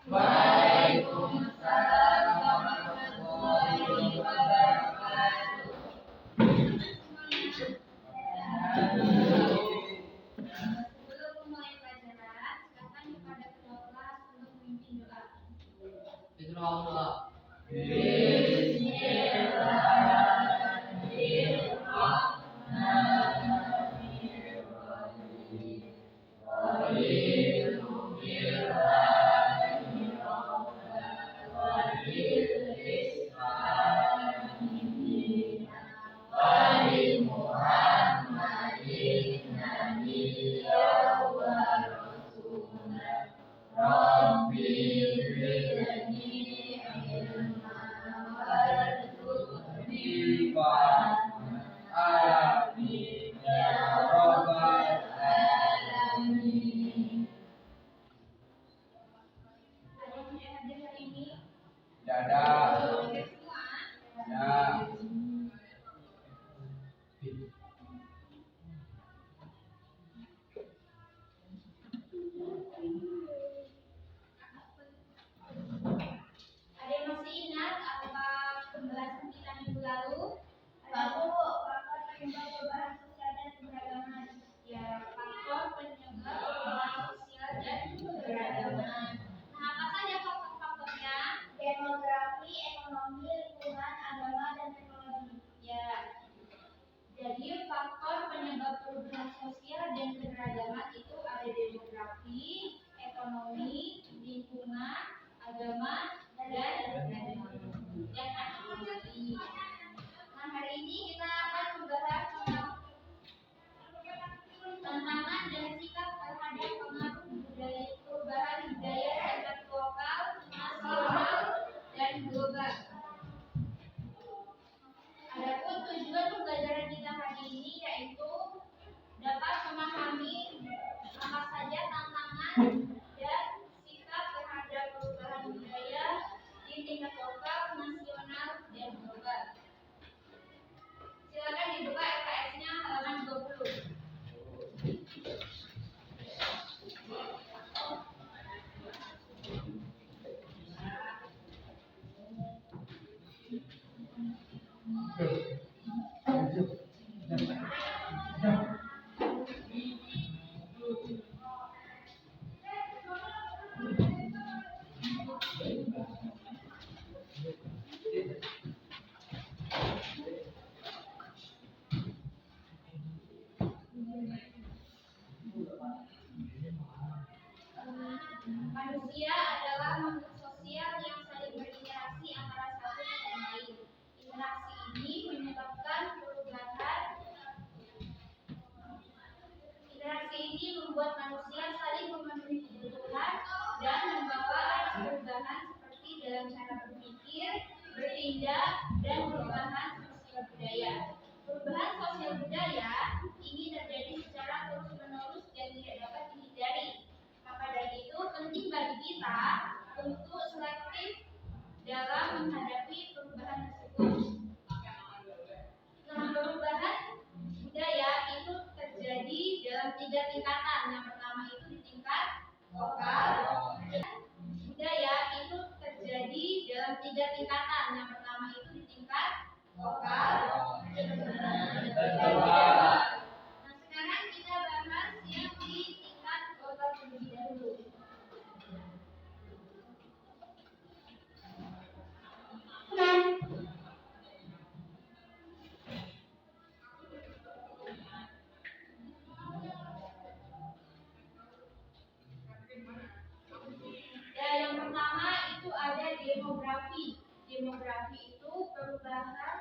Waalaikumsalam warahmatullahi wabarakatuh. Sebelum memulai pelajaran, silakan kepada ketua kelas untuk memimpin doa. Ada yang masih ingat apa pembahasan kita minggu lalu? Faktor penyebab perubahan sosial dan keberagaman. Ya, faktor penyebab perubahan sosial dan keberagaman. Nah, apa saja faktor-faktornya? Demografi, ekonomi, lingkungan, agama, dan teknologi. Ya. Jadi faktor penyebab perubahan sosial dan keberagaman itu ada demografi, ekonomi, lingkungan, agama, dan teknologi. Nah, hari ini kita akan membahas tentang tantangan dan sikap terhadap pengaruh budaya, perubahan budaya tingkat lokal, nasional, dan global. Adapun tujuan pembelajaran kita hari ini yaitu dapat memahami apa saja tantangan dan sikap terhadap perubahan budaya di tingkat lokal, nasional, dan global. Silakan dibuka LKS-nya halaman 20. Manusia adalah makhluk sosial yang saling berinteraksi antara satu dengan lain. Interaksi ini menyebabkan perubahan. Interaksi ini membuat manusia saling memenuhi kebutuhan dan membawa perubahan seperti dalam cara berpikir, bertindak, dan perubahan sosial budaya. Perubahan sosial budaya ini terjadi secara terus-menerus dan tidak dapat dihindari. Maka dari itu penting bagi kita untuk selektif dalam menghadapi perubahan tersebut. Nah, perubahan budaya itu terjadi dalam 3 tingkatan. Yang pertama itu di tingkat lokal. Budaya itu terjadi dalam 3 tingkatan. Yang pertama itu di tingkat lokal. Nah, sekarang kita bahas yang di tingkat global terlebih dahulu. Ya, yang pertama itu ada demografi. Demografi itu perubahan.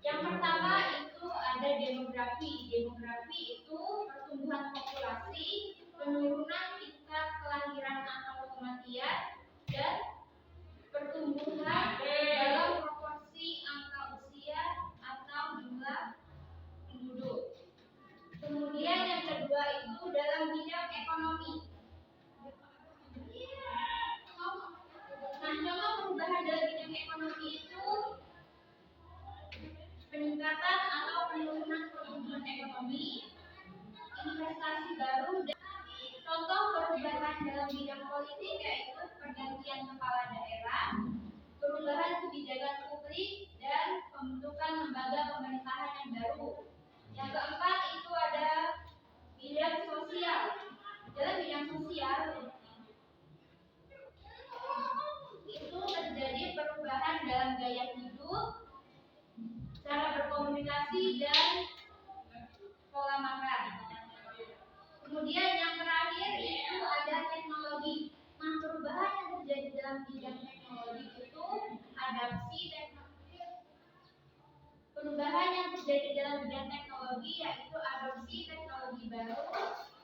Yang pertama itu ada demografi. Demografi itu pertumbuhan populasi, penurunan tingkat kelahiran atau kematian, dan pertumbuhan dalam proporsi angka usia atau jumlah penduduk. Kemudian yang kedua itu dalam bidang ekonomi. Nah, contoh perubahan dalam bidang ekonomi itu peningkatan atau penurunan pertumbuhan ekonomi, investasi baru, dan politik yaitu pergantian kepala daerah, perubahan kebijakan publik, dan pembentukan lembaga pemerintahan yang baru. Yang keempat itu ada bidang sosial. Dalam bidang sosial itu terjadi perubahan dalam gaya hidup, cara berkomunikasi, dan pola makan. Kemudian yang terakhir itu ada teknologi. Nah, perubahan yang terjadi dalam bidang teknologi itu adapsi teknologi. Perubahan yang terjadi dalam bidang teknologi yaitu adopsi teknologi baru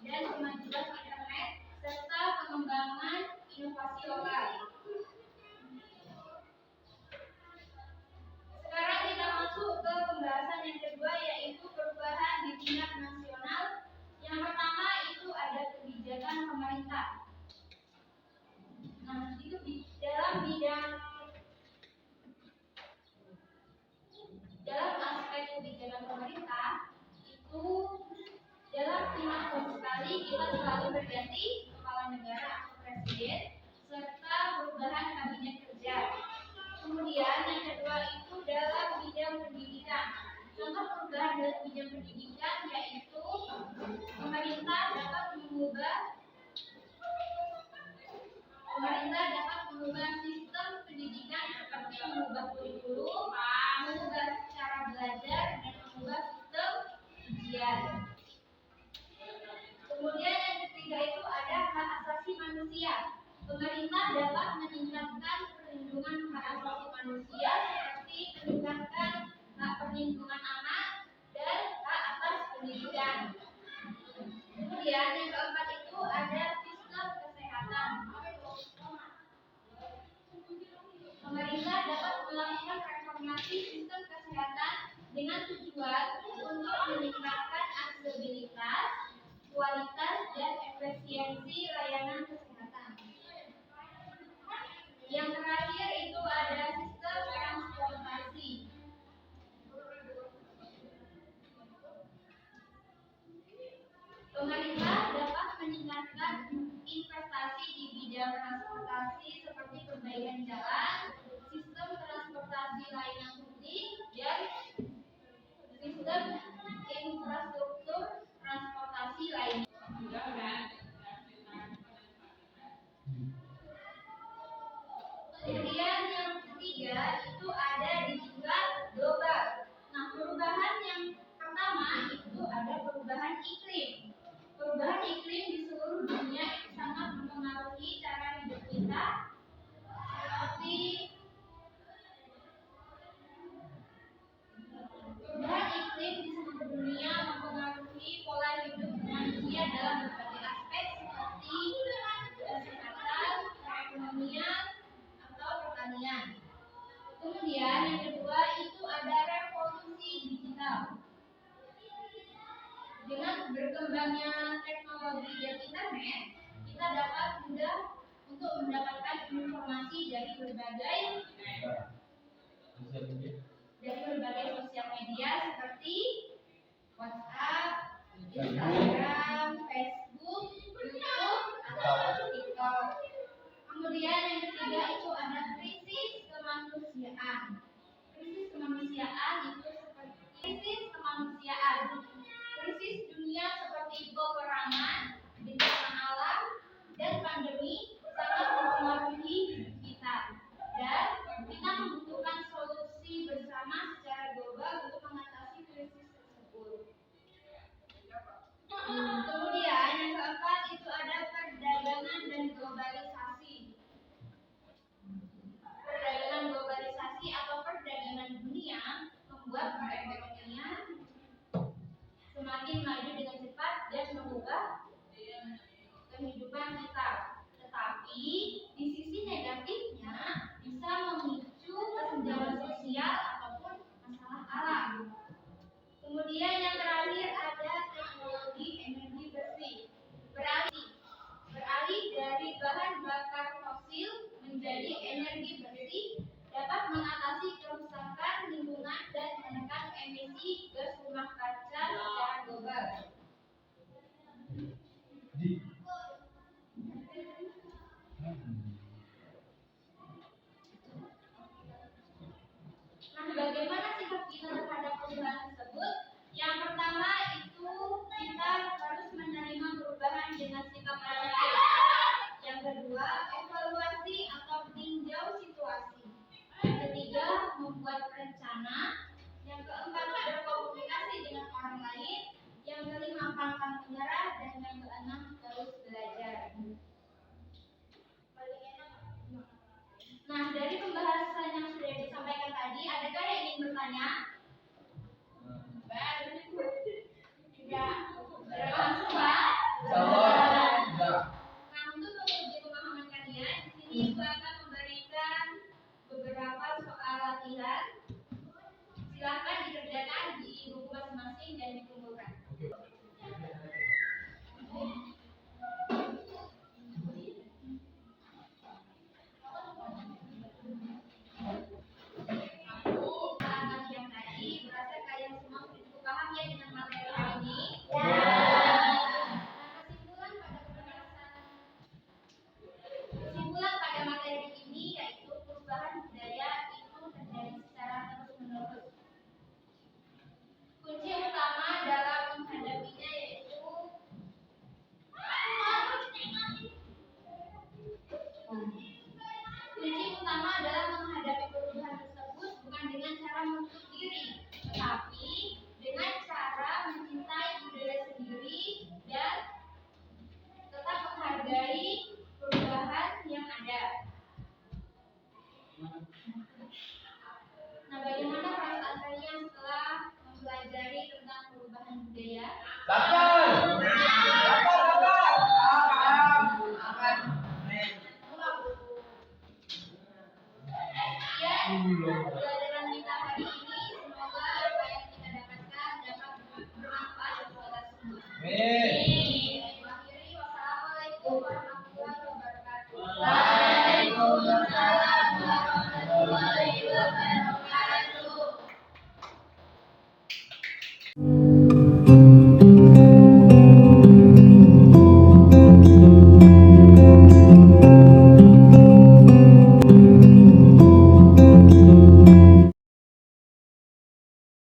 dan kemajuan internet serta pengembangan inovasi lokal. Sekarang kita masuk ke pembahasan yang kedua yaitu perubahan di tingkat nasional. Yang pertama itu ada kebijakan pemerintah. Nah, itu dalam aspek kebijakan pemerintah itu dalam 5 tahun sekali kita selalu berganti kepala negara atau presiden serta perubahan kabinet kerja. Kemudian yang kedua itu dalam bidang pendidikan. Contoh perubahan dalam bidang pendidikan yaitu pemerintah dapat mengubah sistem pendidikan seperti mengubah kurikulum, mengubah cara belajar, dan mengubah sistem ujian. Kemudian yang ketiga itu ada hak asasi manusia. Pemerintah dapat meningkatkan perlindungan hak asasi manusia seperti meningkatkan hak perlindungan anak dan hak atas pendidikan. Kemudian yang keempat itu ada sistem kesehatan. Pemerintah dapat melakukan reformasi sistem kesehatan dengan tujuan untuk meningkatkan aksesibilitas, kualitas, dan efisiensi layanan kesehatan. Yang terakhir itu ada sistem transportasi. Pemerintah dapat meningkatkan investasi di bidang transportasi seperti perbaikan jalan, sistem transportasi layanan publik, dan sistem infrastruktur transportasi lainnya. Kemudian yang ketiga itu ada di tingkat global. Nah, perubahan yang pertama itu ada perubahan iklim. Perubahan iklim di seluruh dunia itu sangat mempengaruhi cara hidup kita, seperti perubahan iklim di seluruh dunia mempengaruhi pola hidup manusia dalam berbagai aspek seperti kesehatan, perekonomian, atau pertanian. Kemudian yang kedua itu ada revolusi digital. Dengan berkembangnya teknologi dan internet, kita dapat mudah untuk mendapatkan informasi dari berbagai sosial media seperti WhatsApp, Instagram, Facebook, YouTube, atau TikTok. Kemudian yang ketiga itu ada krisis kemanusiaan. Krisis kemanusiaan itu seperti krisis dunia seperti peperangan, bencana alam, dan pandemi sangat mempengaruhi hidup kita. Dan kita membutuhkan solusi bersama secara global untuk mengatasi krisis tersebut. Kemudian yang keempat itu ada perdagangan dan globalisasi. Perdagangan globalisasi atau perdagangan dunia membuat perekonomian semakin maju dengan cepat dan mengubah kehidupan kita. Tetapi di sisi negatifnya bisa memicu kesenjangan sosial ataupun masalah alam. Kemudian yang terakhir ada teknologi energi bersih. Beralih dari bahan bakar fosil menjadi energi bersih dapat mengatasi kerusakan lingkungan dan menekan emisi gas rumah kaca secara global. manusia. Yang kedua, evaluasi atau tinjau situasi. Yang ketiga, membuat rencana. Yang keempat, berkomunikasi dengan orang lain. Yang kelima, pantang menyerah. Dan yang keenam, terus belajar. Nah, dari pembahasan yang sudah disampaikan tadi, adakah yang ingin bertanya? Tidak. Langsung, Pak. Nah, untuk menguji pemahaman kalian, di sini Ibu akan memberikan beberapa soal latihan. Silakan dikerjakan di buku masing-masing dan dikumpulkan. Yang tadi, berasa kalian semua sudah paham ya dengan materi hari ini? Kesimpulan pada materi ini yaitu perubahan budaya itu terjadi secara terus-menerus. Kunci utama dalam menghadapinya yaitu menghadapi perubahan tersebut bukan dengan cara menutup diri, tetapi dengan cara mencintai budaya sendiri dan tetap menghargai perubahan yang ada. Nah, bagaimana perasaan kalian setelah mempelajari tentang perubahan budaya? Pelajaran kita hari ini semoga apa yang kita dapatkan dapat bermanfaat untuk kita semua.